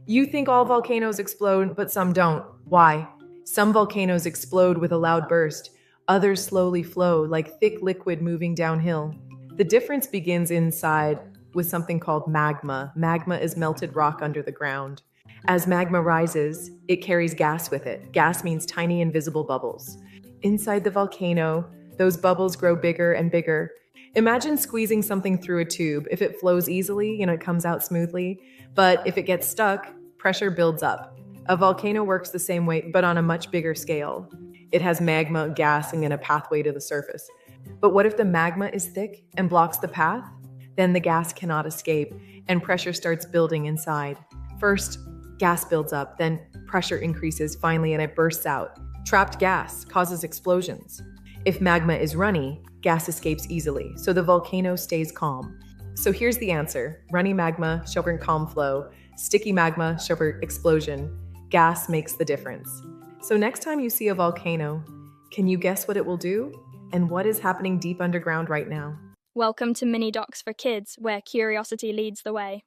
You think all volcanoes explode, but some don't. Why? Some volcanoes explode with a loud burst, others slowly flow like thick liquid moving downhill. The difference begins inside with something called magma. Magma is melted rock under the ground. As magma rises, it carries gas with it. Gas means tiny invisible bubbles. Inside the volcano, those bubbles grow bigger and bigger. Imagine squeezing something through a tube. If it flows easily, it comes out smoothly. But if it gets stuck, pressure builds up. A volcano works the same way, but on a much bigger scale. It has magma, gassing, and a pathway to the surface. But what if the magma is thick and blocks the path? Then the gas cannot escape, and pressure starts building inside. First, gas builds up, then pressure increases finally, and it bursts out. Trapped gas causes explosions. If magma is runny, gas escapes easily, so the volcano stays calm. So here's the answer. Runny magma show for calm flow. Sticky magma show for explosion. Gas makes the difference. So next time you see a volcano, can you guess what it will do? And what is happening deep underground right now? Welcome to Mini Docs for Kids, where curiosity leads the way.